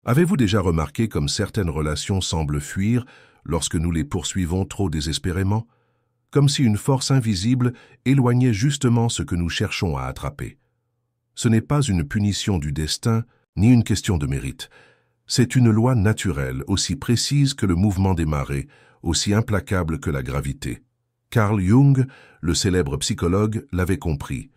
Avez-vous déjà remarqué comme certaines relations semblent fuir lorsque nous les poursuivons trop désespérément? Comme si une force invisible éloignait justement ce que nous cherchons à attraper. Ce n'est pas une punition du destin, ni une question de mérite. C'est une loi naturelle, aussi précise que le mouvement des marées, aussi implacable que la gravité. Carl Jung, le célèbre psychologue, l'avait compris.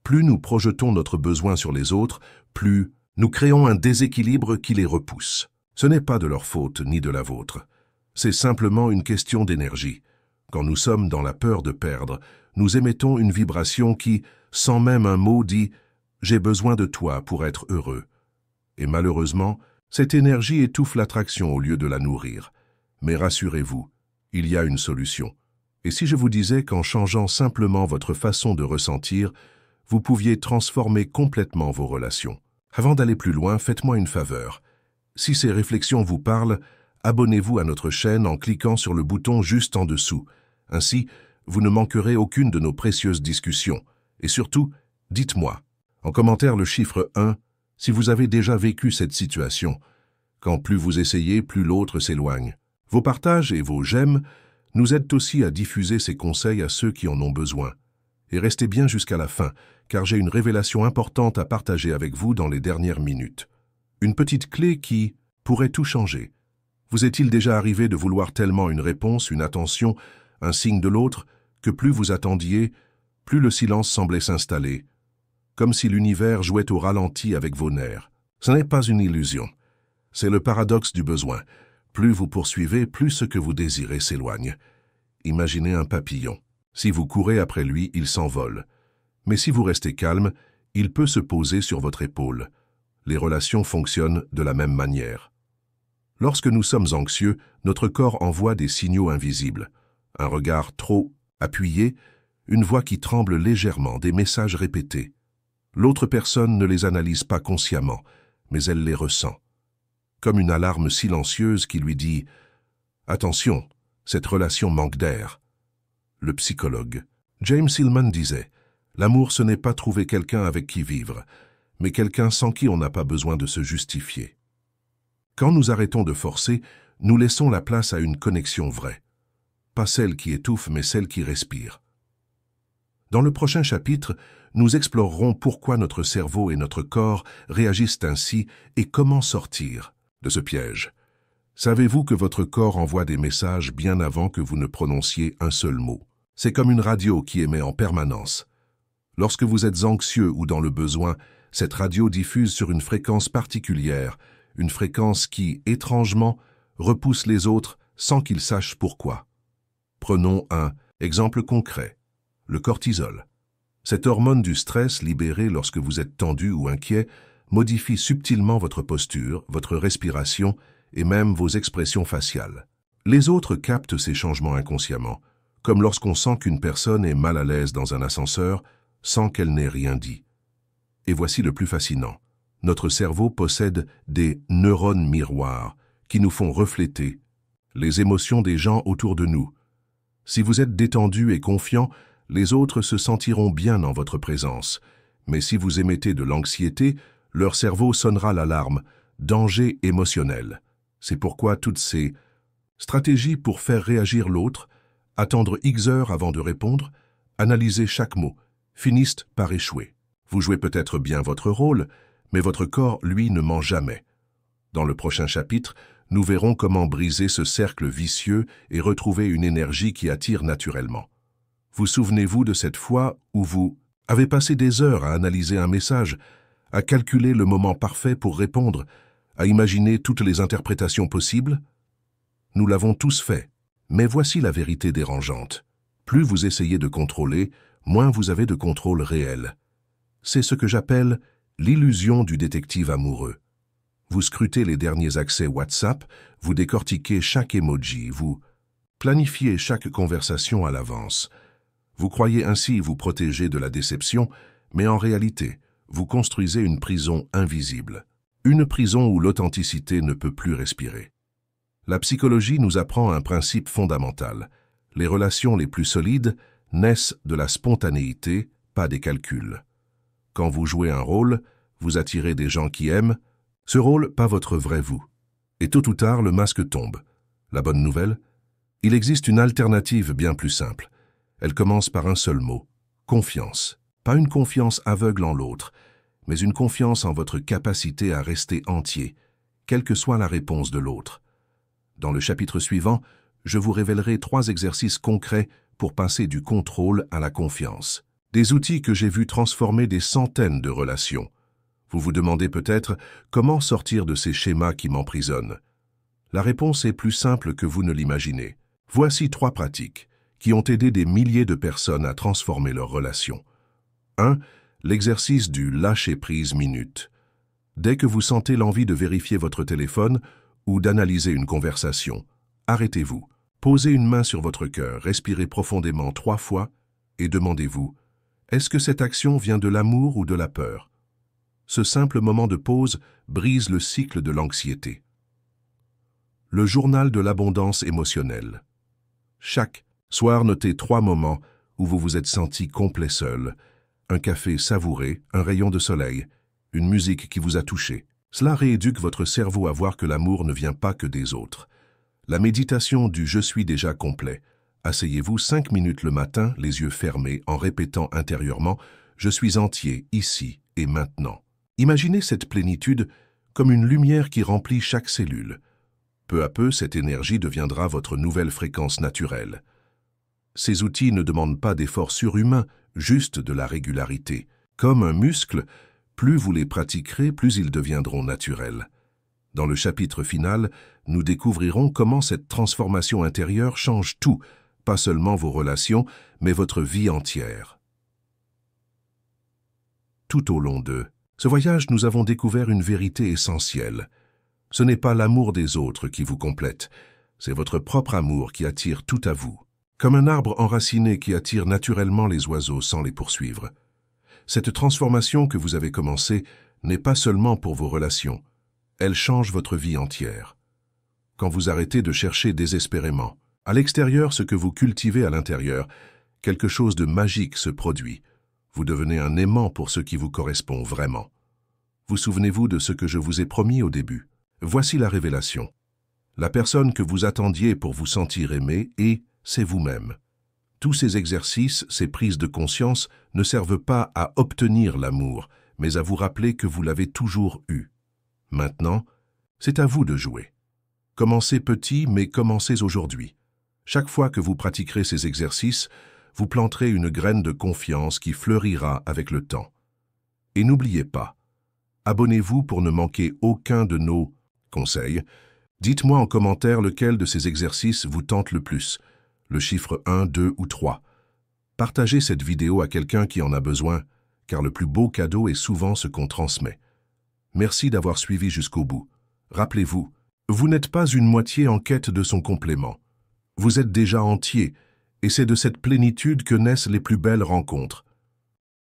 Plus nous projetons notre besoin sur les autres, plus nous créons un déséquilibre qui les repousse. Ce n'est pas de leur faute ni de la vôtre. C'est simplement une question d'énergie. Quand nous sommes dans la peur de perdre, nous émettons une vibration qui, sans même un mot, dit « J'ai besoin de toi pour être heureux ». Et malheureusement, cette énergie étouffe l'attraction au lieu de la nourrir. Mais rassurez-vous, il y a une solution. Et si je vous disais qu'en changeant simplement votre façon de ressentir, vous pouviez transformer complètement vos relations? Avant d'aller plus loin, faites-moi une faveur. Si ces réflexions vous parlent, abonnez-vous à notre chaîne en cliquant sur le bouton juste en dessous. Ainsi, vous ne manquerez aucune de nos précieuses discussions. Et surtout, dites-moi, en commentaire le chiffre 1, si vous avez déjà vécu cette situation. Quand plus vous essayez, plus l'autre s'éloigne. Vos partages et vos j'aime nous aident aussi à diffuser ces conseils à ceux qui en ont besoin. Et restez bien jusqu'à la fin, car j'ai une révélation importante à partager avec vous dans les dernières minutes. Une petite clé qui pourrait tout changer. Vous est-il déjà arrivé de vouloir tellement une réponse, une attention, un signe de l'autre, que plus vous attendiez, plus le silence semblait s'installer, comme si l'univers jouait au ralenti avec vos nerfs? Ce n'est pas une illusion. C'est le paradoxe du besoin. Plus vous poursuivez, plus ce que vous désirez s'éloigne. Imaginez un papillon. Si vous courez après lui, il s'envole. Mais si vous restez calme, il peut se poser sur votre épaule. Les relations fonctionnent de la même manière. Lorsque nous sommes anxieux, notre corps envoie des signaux invisibles. Un regard trop appuyé, une voix qui tremble légèrement, des messages répétés. L'autre personne ne les analyse pas consciemment, mais elle les ressent. Comme une alarme silencieuse qui lui dit « Attention, cette relation manque d'air ». Le psychologue James Hillman disait « L'amour, ce n'est pas trouver quelqu'un avec qui vivre, mais quelqu'un sans qui on n'a pas besoin de se justifier. » Quand nous arrêtons de forcer, nous laissons la place à une connexion vraie. Pas celle qui étouffe, mais celle qui respire. Dans le prochain chapitre, nous explorerons pourquoi notre cerveau et notre corps réagissent ainsi et comment sortir de ce piège. Savez-vous que votre corps envoie des messages bien avant que vous ne prononciez un seul mot? C'est comme une radio qui émet en permanence. Lorsque vous êtes anxieux ou dans le besoin, cette radio diffuse sur une fréquence particulière, une fréquence qui, étrangement, repousse les autres sans qu'ils sachent pourquoi. Prenons un exemple concret, le cortisol. Cette hormone du stress libérée lorsque vous êtes tendu ou inquiet modifie subtilement votre posture, votre respiration et même vos expressions faciales. Les autres captent ces changements inconsciemment, comme lorsqu'on sent qu'une personne est mal à l'aise dans un ascenseur sans qu'elle n'ait rien dit. Et voici le plus fascinant. Notre cerveau possède des neurones miroirs qui nous font refléter les émotions des gens autour de nous. Si vous êtes détendu et confiant, les autres se sentiront bien en votre présence. Mais si vous émettez de l'anxiété, leur cerveau sonnera l'alarme, danger émotionnel. C'est pourquoi toutes ces stratégies pour faire réagir l'autre, attendre X heures avant de répondre, analyser chaque mot, finissent par échouer. Vous jouez peut-être bien votre rôle, mais votre corps, lui, ne ment jamais. Dans le prochain chapitre, nous verrons comment briser ce cercle vicieux et retrouver une énergie qui attire naturellement. Vous souvenez-vous de cette fois où vous avez passé des heures à analyser un message, à calculer le moment parfait pour répondre, à imaginer toutes les interprétations possibles? Nous l'avons tous fait, mais voici la vérité dérangeante. Plus vous essayez de contrôler, moins vous avez de contrôle réel. C'est ce que j'appelle l'illusion du détective amoureux. Vous scrutez les derniers accès WhatsApp, vous décortiquez chaque emoji, vous planifiez chaque conversation à l'avance. Vous croyez ainsi vous protéger de la déception, mais en réalité, vous construisez une prison invisible. Une prison où l'authenticité ne peut plus respirer. La psychologie nous apprend un principe fondamental. Les relations les plus solides naissent de la spontanéité, pas des calculs. Quand vous jouez un rôle, vous attirez des gens qui aiment Ce rôle, pas votre vrai vous. Et tôt ou tard, le masque tombe. La bonne nouvelle? Il existe une alternative bien plus simple. Elle commence par un seul mot. Confiance. Pas une confiance aveugle en l'autre, mais une confiance en votre capacité à rester entier, quelle que soit la réponse de l'autre. Dans le chapitre suivant, je vous révélerai 3 exercices concrets pour passer du contrôle à la confiance. Des outils que j'ai vus transformer des centaines de relations. Vous vous demandez peut-être comment sortir de ces schémas qui m'emprisonnent. La réponse est plus simple que vous ne l'imaginez. Voici 3 pratiques qui ont aidé des milliers de personnes à transformer leurs relations. 1. L'exercice du lâcher-prise minute. Dès que vous sentez l'envie de vérifier votre téléphone ou d'analyser une conversation, arrêtez-vous. Posez une main sur votre cœur, respirez profondément 3 fois et demandez-vous, est-ce que cette action vient de l'amour ou de la peur? Ce simple moment de pause brise le cycle de l'anxiété. Le journal de l'abondance émotionnelle. Chaque soir, notez 3 moments où vous vous êtes senti complet seul. Un café savouré, un rayon de soleil, une musique qui vous a touché. Cela rééduque votre cerveau à voir que l'amour ne vient pas que des autres. La méditation du « Je suis déjà complet ». Asseyez-vous 5 minutes le matin, les yeux fermés, en répétant intérieurement « Je suis entier, ici et maintenant ». Imaginez cette plénitude comme une lumière qui remplit chaque cellule. Peu à peu, cette énergie deviendra votre nouvelle fréquence naturelle. Ces outils ne demandent pas d'efforts surhumains, juste de la régularité. Comme un muscle, plus vous les pratiquerez, plus ils deviendront naturels. Dans le chapitre final, nous découvrirons comment cette transformation intérieure change tout, pas seulement vos relations, mais votre vie entière. Tout au long de ce voyage, nous avons découvert une vérité essentielle. Ce n'est pas l'amour des autres qui vous complète, c'est votre propre amour qui attire tout à vous. Comme un arbre enraciné qui attire naturellement les oiseaux sans les poursuivre. Cette transformation que vous avez commencée n'est pas seulement pour vos relations, elle change votre vie entière. Quand vous arrêtez de chercher désespérément, à l'extérieur ce que vous cultivez à l'intérieur, quelque chose de magique se produit. Vous devenez un aimant pour ce qui vous correspond vraiment. Vous souvenez-vous de ce que je vous ai promis au début? Voici la révélation. La personne que vous attendiez pour vous sentir aimé c'est vous-même. Tous ces exercices, ces prises de conscience ne servent pas à obtenir l'amour, mais à vous rappeler que vous l'avez toujours eu. Maintenant, c'est à vous de jouer. Commencez petit, mais commencez aujourd'hui. Chaque fois que vous pratiquerez ces exercices, vous planterez une graine de confiance qui fleurira avec le temps. Et n'oubliez pas, abonnez-vous pour ne manquer aucun de nos conseils. Dites-moi en commentaire lequel de ces exercices vous tente le plus. Le chiffre 1, 2 ou 3. Partagez cette vidéo à quelqu'un qui en a besoin, car le plus beau cadeau est souvent ce qu'on transmet. Merci d'avoir suivi jusqu'au bout. Rappelez-vous, vous n'êtes pas une moitié en quête de son complément. Vous êtes déjà entier, et c'est de cette plénitude que naissent les plus belles rencontres.